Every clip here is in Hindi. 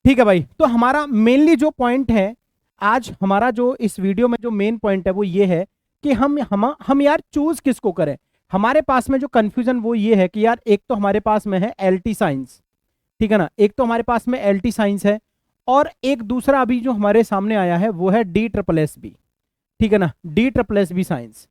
ठीक है भाई, तो हमारा मेनली जो पॉइंट है आज, हमारा जो इस वीडियो में जो मेन पॉइंट है वो ये है कि हम यार चूज किसको करें। हमारे पास में जो कंफ्यूजन वो ये है कि यार एक तो हमारे पास में है एलटी साइंस, ठीक है ना, एक तो हमारे पास में एलटी साइंस है, और एक दूसरा अभी जो हमारे सामने आया है वो है डी ट्रिपल एस बी, ठीक है ना, D triple S B science.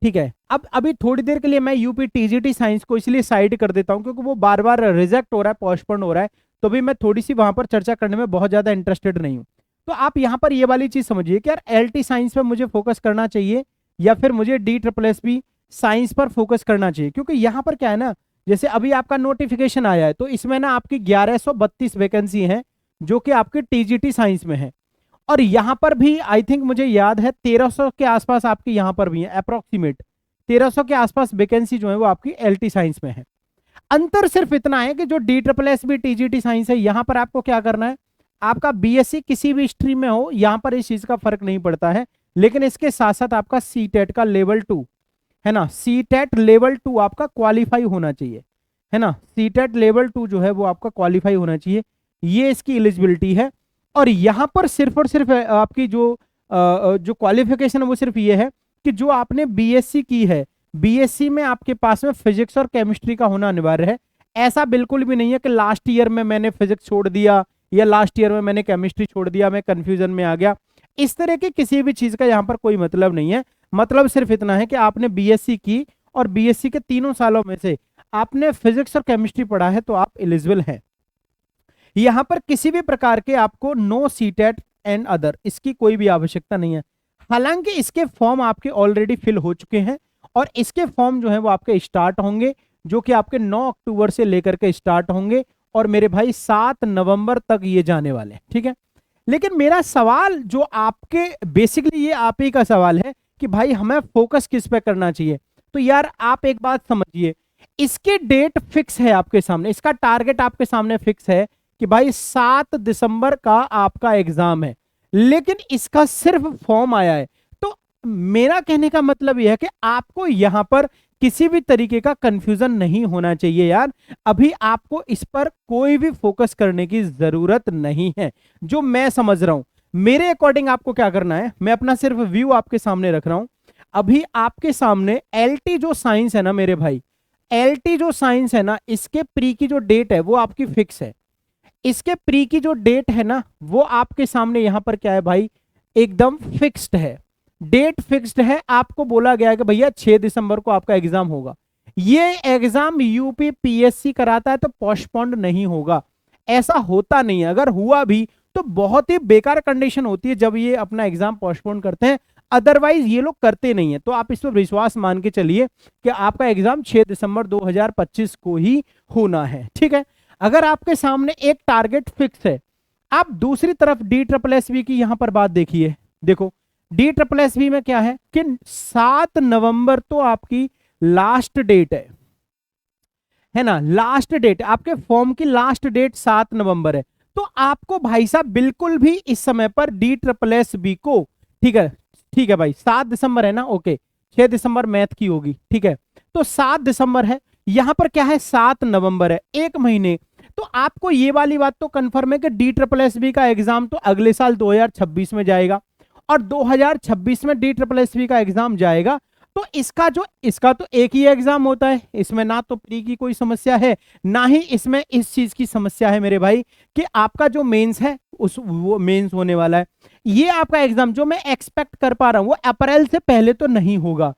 ठीक है, अब अभी थोड़ी देर के लिए मैं यूपी टीजीटी साइंस को इसलिए साइड कर देता हूं क्योंकि वो बार बार रिजेक्ट हो रहा है, पोस्टपोन हो रहा है, तो भी मैं थोड़ी सी वहां पर चर्चा करने में बहुत ज्यादा इंटरेस्टेड नहीं हूं। तो आप यहां पर ये वाली चीज समझिए कि यार एलटी साइंस पे मुझे फोकस करना चाहिए या फिर मुझे D triple S B science पर फोकस करना चाहिए, क्योंकि यहां पर क्या है ना, जैसे अभी आपका नोटिफिकेशन आया है तो इसमें ना आपकी 1132 वैकेंसी है जो कि आपकी टीजीटी साइंस में है, और यहां पर भी आई थिंक मुझे याद है 1300 के आसपास आपकी यहां पर भी है, अप्रोक्सीमेट 1300 के आसपास वैकेंसी जो है वो आपकी एलटी साइंस में है। अंतर सिर्फ इतना है कि जो D triple S B TGT science है यहां पर आपको क्या करना है, आपका बीएससी किसी भी स्ट्रीम में हो यहां पर इस चीज का फर्क नहीं पड़ता है, लेकिन इसके साथ साथ आपका सी टेट का लेवल 2 है ना, सी टेट लेवल 2 आपका क्वालिफाई होना चाहिए, है ना, सी टेट लेवल 2 जो है वो आपका क्वालिफाई होना चाहिए, ये इसकी एलिजिबिलिटी है। और यहां पर सिर्फ और सिर्फ आपकी जो क्वालिफिकेशन है वो सिर्फ ये है कि जो आपने बीएससी की है, बीएससी में आपके पास में फिजिक्स और केमिस्ट्री का होना अनिवार्य है। ऐसा बिल्कुल भी नहीं है कि लास्ट ईयर में मैंने फिजिक्स छोड़ दिया या लास्ट ईयर में मैंने केमिस्ट्री छोड़ दिया, मैं कंफ्यूजन में आ गया, इस तरह की किसी भी चीज का यहाँ पर कोई मतलब नहीं है। मतलब सिर्फ इतना है कि आपने बीएससी की और बीएससी के 3 सालों में से आपने फिजिक्स और केमिस्ट्री पढ़ा है तो आप एलिजिबल हैं। यहां पर किसी भी प्रकार के आपको नो सीटेट एंड अदर इसकी कोई भी आवश्यकता नहीं है। हालांकि इसके फॉर्म आपके ऑलरेडी फिल हो चुके हैं और इसके फॉर्म जो है वो आपके स्टार्ट होंगे, जो कि आपके 9 अक्टूबर से लेकर के स्टार्ट होंगे और मेरे भाई 7 नवंबर तक ये जाने वाले हैं, ठीक है। लेकिन मेरा सवाल जो आपके बेसिकली ये आप ही का सवाल है कि भाई हमें फोकस किस पे करना चाहिए, तो यार आप एक बात समझिए, इसके डेट फिक्स है आपके सामने, इसका टारगेट आपके सामने फिक्स है कि भाई 7 दिसंबर का आपका एग्जाम है, लेकिन इसका सिर्फ फॉर्म आया है। तो मेरा कहने का मतलब यह है कि आपको यहां पर किसी भी तरीके का कंफ्यूजन नहीं होना चाहिए यार, अभी आपको इस पर कोई भी फोकस करने की जरूरत नहीं है। जो मैं समझ रहा हूं मेरे अकॉर्डिंग आपको क्या करना है, मैं अपना सिर्फ व्यू आपके सामने रख रहा हूं। अभी आपके सामने एलटी जो साइंस है ना मेरे भाई, एलटी जो साइंस है ना, इसके प्री की जो डेट है वो आपकी फिक्स है। इसके प्री की जो डेट है ना वो आपके सामने यहां पर क्या है भाई, एकदम फिक्स्ड है, डेट फिक्स्ड है। आपको बोला गया है कि भैया 6 दिसंबर को आपका एग्जाम होगा। ये एग्जाम यूपी पीएससी कराता है तो पोस्टपोन्ड नहीं होगा, ऐसा होता नहीं है। अगर हुआ भी तो बहुत ही बेकार कंडीशन होती है जब ये अपना एग्जाम पोस्टपोन करते हैं, अदरवाइज ये लोग करते नहीं है। तो आप इस पर विश्वास मान के चलिए कि आपका एग्जाम 6 दिसंबर 2025 को ही होना है, ठीक है। अगर आपके सामने एक टारगेट फिक्स है, आप दूसरी तरफ डी ट्रिपल एस बी की यहां पर बात देखिए। देखो डी ट्रिपल एस बी में क्या है कि 7 नवंबर तो आपकी लास्ट डेट है ना, लास्ट डेट आपके फॉर्म की लास्ट डेट 7 नवंबर है। तो आपको भाई साहब बिल्कुल भी इस समय पर डी ट्रिपल एस बी को, ठीक है, ठीक है भाई 7 दिसंबर है ना, ओके 6 दिसंबर मैथ की होगी, ठीक है, तो 7 दिसंबर है, यहां पर क्या है 7 नवंबर है, एक महीने। तो आपको ये वाली बात तो कंफर्म है कि डी ट्रिपल एस बी का एग्जाम तो अगले साल 2026 में जाएगा, और 2026 में डी ट्रिपल एस बी का एग्जाम जाएगा। तो इसका तो एक ही एग्जाम होता है, इसमें ना तो प्री की कोई समस्या है ना ही इसमें इस चीज की समस्या है मेरे भाई कि आपका जो मेंस है वो मेंस होने वाला है। ये आपका एग्जाम जो मैं एक्सपेक्ट कर पा रहा हूं वो अप्रैल से पहले तो नहीं होगा,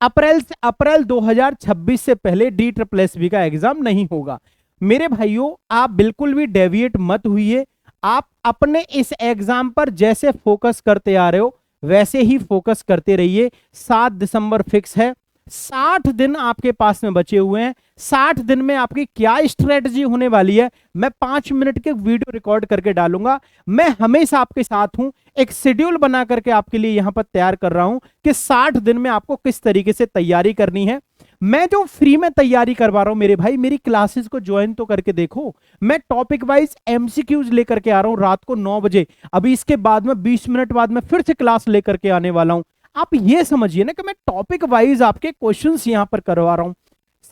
अप्रैल 2026 से पहले डी ट्रिपल एस बी का एग्जाम नहीं होगा। मेरे भाइयों आप बिल्कुल भी डेविएट मत हुइए, आप अपने इस एग्जाम पर जैसे फोकस करते आ रहे हो वैसे ही फोकस करते रहिए। 7 दिसंबर फिक्स है, 60 दिन आपके पास में बचे हुए हैं। 60 दिन में आपकी क्या स्ट्रेटजी होने वाली है मैं 5 मिनट के वीडियो रिकॉर्ड करके डालूंगा। मैं हमेशा आपके साथ हूं, एक शेड्यूल बना करके आपके लिए यहां पर तैयार कर रहा हूं कि 60 दिन में आपको किस तरीके से तैयारी करनी है। मैं जो फ्री में तैयारी करवा रहा हूं मेरे भाई, मेरी क्लासेस को ज्वाइन तो करके देखो। मैं टॉपिक वाइज एमसीक्यूज लेकर के आ रहा हूं रात को 9 बजे। अभी इसके बाद में 20 मिनट बाद में फिर से क्लास लेकर के आने वाला हूं। आप ये समझिए ना कि मैं टॉपिक वाइज आपके क्वेश्चंस यहां पर करवा रहा हूं।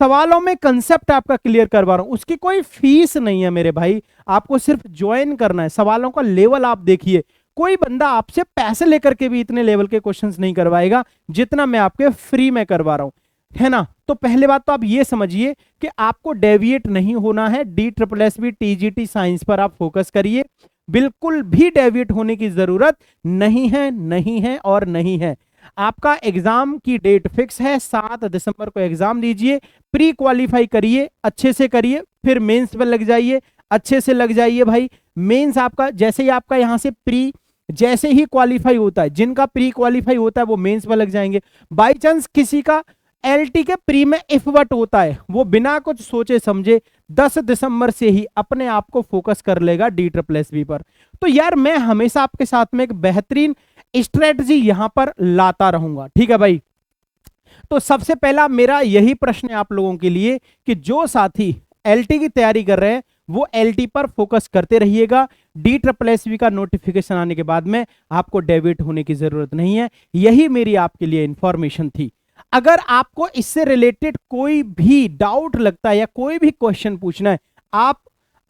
सवालों में कंसेप्ट आपका क्लियर करवा रहा हूं, उसकी कोई फीस नहीं है मेरे भाई, आपको सिर्फ ज्वाइन करना है। सवालों का लेवल आप देखिए, कोई बंदा आपसे पैसे लेकर के भी इतने लेवल के क्वेश्चंस नहीं करवाएगा जितना मैं आपके फ्री में करवा रहा हूं, है ना। तो पहले बात तो आप ये समझिए कि आपको डेविएट नहीं होना है, DSSB TGT साइंस पर आप फोकस करिए, बिल्कुल भी डेविएट होने की जरूरत नहीं है, नहीं है और नहीं है। आपका एग्जाम की डेट फिक्स है, 7 दिसंबर को एग्जाम दीजिए, प्री क्वालिफाई करिए, अच्छे से करिए, फिर मेंस पे लग जाइए, अच्छे से लग जाइए भाई। मेंस आपका जैसे ही आपका यहां से प्री जैसे ही क्वालिफाई होता है, जिनका प्री क्वालिफाई होता है वो मेंस पे लग जाएंगे। बाई चांस किसी का LT के प्री में इफवट होता है, वो बिना कुछ सोचे समझे 10 दिसंबर से ही अपने आप को फोकस कर लेगा DSSB पर। तो यार मैं हमेशा आपके साथ में एक बेहतरीन स्ट्रेटजी यहां पर लाता रहूंगा, ठीक है भाई। तो सबसे पहला मेरा यही प्रश्न है आप लोगों के लिए कि जो साथी LT की तैयारी कर रहे हैं वो LT पर फोकस करते रहिएगा। DSSB का नोटिफिकेशन आने के बाद में आपको डेविएट होने की जरूरत नहीं है, यही मेरी आपके लिए इंफॉर्मेशन थी। अगर आपको इससे रिलेटेड कोई भी डाउट लगता है या कोई भी क्वेश्चन पूछना है, आप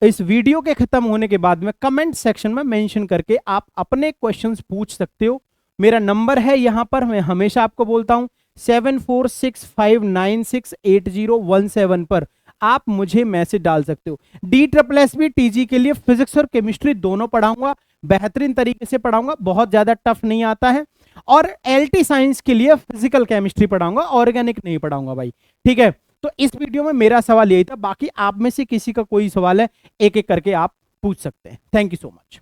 इस वीडियो के खत्म होने के बाद में कमेंट सेक्शन में मेंशन करके आप अपने क्वेश्चंस पूछ सकते हो। मेरा नंबर है यहां पर, मैं हमेशा आपको बोलता हूं 7465968017 पर आप मुझे मैसेज डाल सकते हो। DSSB TG के लिए फिजिक्स और केमिस्ट्री दोनों पढ़ाऊंगा, बेहतरीन तरीके से पढ़ाऊंगा, बहुत ज्यादा टफ नहीं आता है। और LT साइंस के लिए फिजिकल केमिस्ट्री पढ़ाऊंगा, ऑर्गेनिक नहीं पढ़ाऊंगा भाई, ठीक है। तो इस वीडियो में मेरा सवाल यही था, बाकी आप में से किसी का कोई सवाल है एक एक करके आप पूछ सकते हैं। Thank you so much.